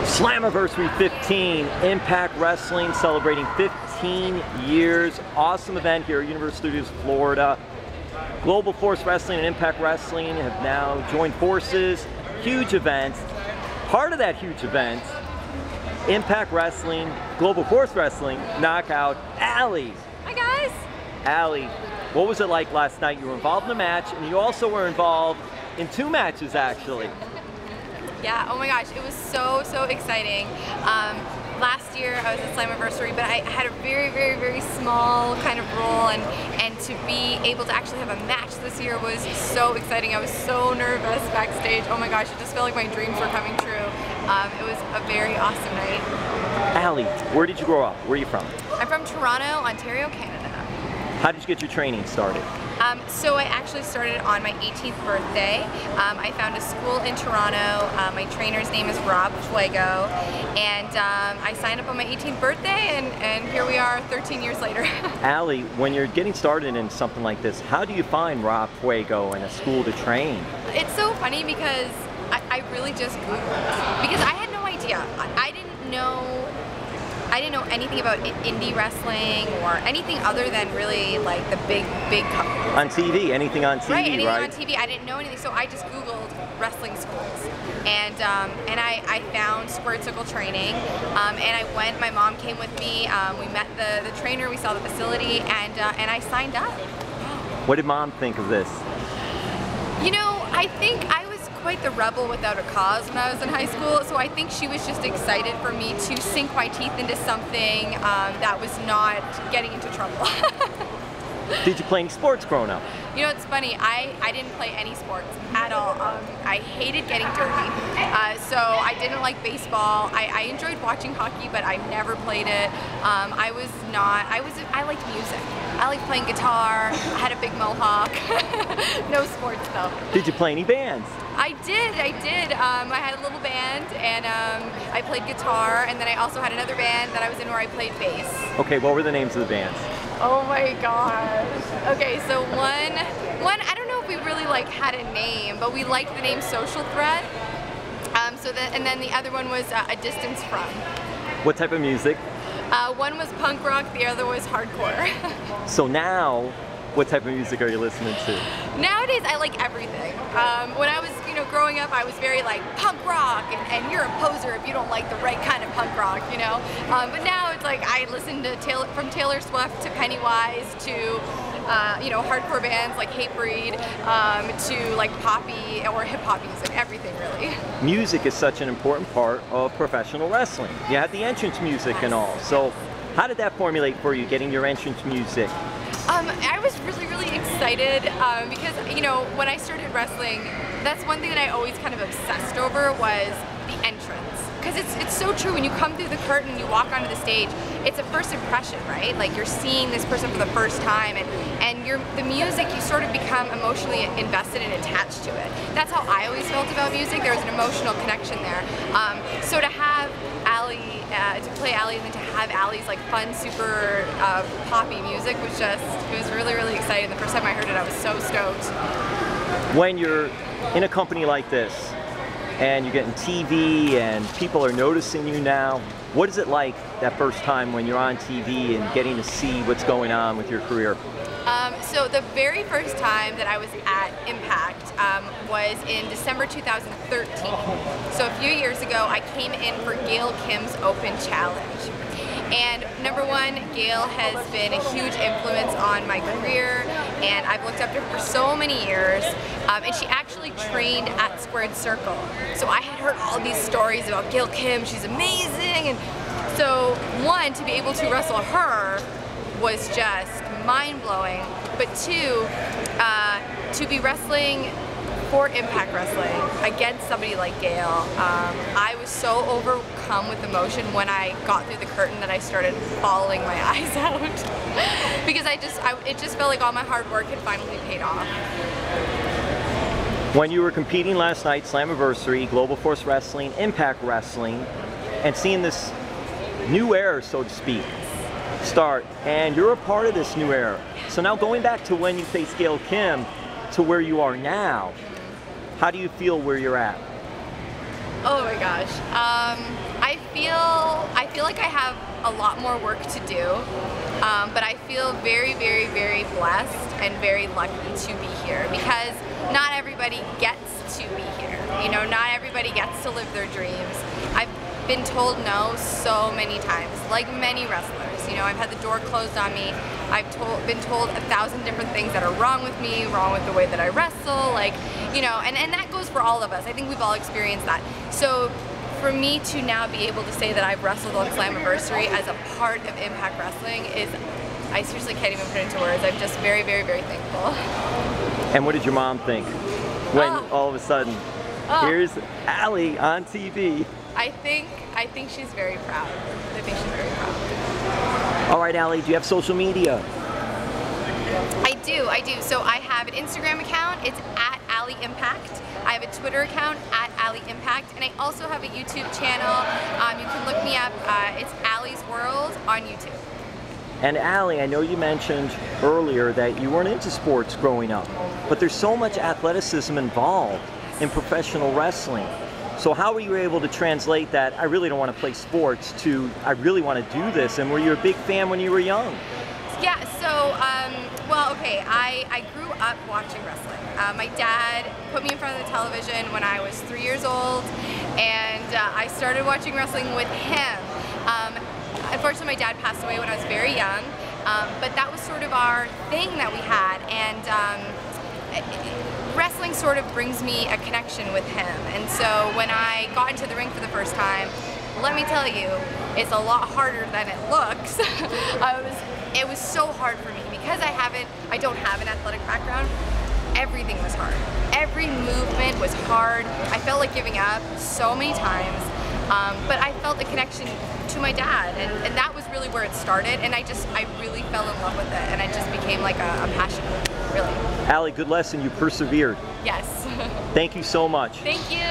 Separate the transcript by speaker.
Speaker 1: Slammiversary 15, Impact Wrestling celebrating 15 years. Awesome event here at Universal Studios, Florida. Global Force Wrestling and Impact Wrestling have now joined forces. Huge event. Part of that huge event, Impact Wrestling, Global Force Wrestling, Knockout Allie.
Speaker 2: Hi guys.
Speaker 1: Allie, what was it like last night? You were involved in a match, and you also were involved in 2 matches actually.
Speaker 2: Yeah, oh my gosh, it was so exciting. Last year I was at Slammiversary, but I had a very small kind of role, and to be able to actually have a match this year was so exciting. I was so nervous backstage. Oh my gosh, it just felt like my dreams were coming true. It was a very awesome night.
Speaker 1: Allie, where did you grow up? Where are you from?
Speaker 2: I'm from Toronto, Ontario, Canada.
Speaker 1: How did you get your training started?
Speaker 2: So I actually started on my 18th birthday. I found a school in Toronto. My trainer's name is Rob Fuego, and I signed up on my 18th birthday, and here we are 13 years later.
Speaker 1: Allie, when you're getting started in something like this, how do you find Rob Fuego and a school to train?
Speaker 2: It's so funny because I really just Googled, because I had no idea. I didn't know anything about indie wrestling or anything other than really like the big companies.
Speaker 1: On TV, anything on TV,
Speaker 2: right? Anything on TV. I didn't know anything, so I just Googled wrestling schools, and I found Squared Circle Training, and I went. My mom came with me. We met the trainer. We saw the facility, and I signed up.
Speaker 1: What did Mom think of this?
Speaker 2: You know, I think I was quite the rebel without a cause when I was in high school, so I think she was just excited for me to sink my teeth into something that was not getting into trouble.
Speaker 1: Did you play any sports growing up?
Speaker 2: You know, it's funny, I didn't play any sports at all. I hated getting dirty, so I didn't like baseball. I enjoyed watching hockey, but I never played it. I liked music. I liked playing guitar. I had a big mohawk. No sports though.
Speaker 1: Did you play any bands?
Speaker 2: I did. I had a little band, and I played guitar, and then I also had another band that I was in where I played bass.
Speaker 1: Okay, what were the names of the bands?
Speaker 2: Oh my gosh. Okay, so one I don't know if we really like had a name, but we liked the name Social Threat. And then the other one was A Distance From.
Speaker 1: What type of music?
Speaker 2: One was punk rock, the other was hardcore.
Speaker 1: So now, what type of music are you listening to?
Speaker 2: Nowadays, I like everything. When I was, growing up, I was very like punk rock, and you're a poser if you don't like the right kind of punk rock, But now it's like I listen to from Taylor Swift to Pennywise to, hardcore bands like Hatebreed, to like poppy or hip hop music, everything really.
Speaker 1: Music is such an important part of professional wrestling. You have the entrance music and all. So, how did that formulate for you, getting your entrance music?
Speaker 2: I was really excited because, when I started wrestling, that's one thing that I always kind of obsessed over was the entrance. Because it's so true, when you come through the curtain and you walk onto the stage, it's a first impression, right? Like you're seeing this person for the first time, and the music, you sort of become emotionally invested and attached to it. That's how I always felt about music. There was an emotional connection there. So to have Allie, to play Allie, and then to have Allie's like fun, super poppy music was it was really exciting. The first time I heard it, I was so stoked.
Speaker 1: When you're in a company like this, and you're getting TV and people are noticing you now, what is it like that first time when you're on TV and getting to see what's going on with your career?
Speaker 2: So the very first time that I was at Impact was in December 2013. So a few years ago, I came in for Gail Kim's Open Challenge. And number one, Gail has been a huge influence on my career, and I've looked up to her for so many years. And she actually trained at Squared Circle. So I had heard all these stories about Gail Kim. She's amazing. And so one, to be able to wrestle her was just mind-blowing. But two, to be wrestling for Impact Wrestling against somebody like Gail, I was so overcome with emotion when I got through the curtain that I started bawling my eyes out because it just felt like all my hard work had finally paid off.
Speaker 1: When you were competing last night, Slammiversary, Global Force Wrestling, Impact Wrestling, and seeing this new era, so to speak, start, and you're a part of this new era. So now going back to when you faced Gail Kim to where you are now, how do you feel where you're at?
Speaker 2: Oh my gosh. I feel like I have a lot more work to do, but I feel very, very, very blessed and very lucky to be here, because not everybody gets to be here. You know, not everybody gets to live their dreams. I've been told no so many times, like many wrestlers. You know, I've had the door closed on me. I've been told 1,000 different things that are wrong with me, wrong with the way that I wrestle, like, you know, and that goes for all of us. I think we've all experienced that. So for me to now be able to say that I've wrestled on Slammiversary as a part of Impact Wrestling is, I seriously can't even put it into words. I'm just very, very, very thankful.
Speaker 1: And what did your mom think when all of a sudden, here's Allie on TV?
Speaker 2: I think she's very proud. I think she's very proud.
Speaker 1: All right, Allie, do you have social media?
Speaker 2: I do. So I have an Instagram account. It's at Allie Impact. I have a Twitter account at Allie Impact, and I also have a YouTube channel. You can look me up. It's Allie's World on YouTube.
Speaker 1: And Allie, I know you mentioned earlier that you weren't into sports growing up, but there's so much athleticism involved in professional wrestling. So how were you able to translate that, I really don't want to play sports, to I really want to do this? And were you a big fan when you were young?
Speaker 2: Yeah, so, well, okay, I grew up watching wrestling. My dad put me in front of the television when I was 3 years old, and I started watching wrestling with him. Unfortunately, my dad passed away when I was very young, but that was sort of our thing that we had, and wrestling sort of brings me a connection with him. And so when I got into the ring for the first time, let me tell you, it's a lot harder than it looks. It was so hard for me because I don't have an athletic background. Everything was hard. Every movement was hard. I felt like giving up so many times, but I felt a connection to my dad, and that was really where it started, and I really fell in love with it, and it just became like a passion, really.
Speaker 1: Allie, good lesson, you persevered.
Speaker 2: Yes.
Speaker 1: Thank you so much.
Speaker 2: Thank you.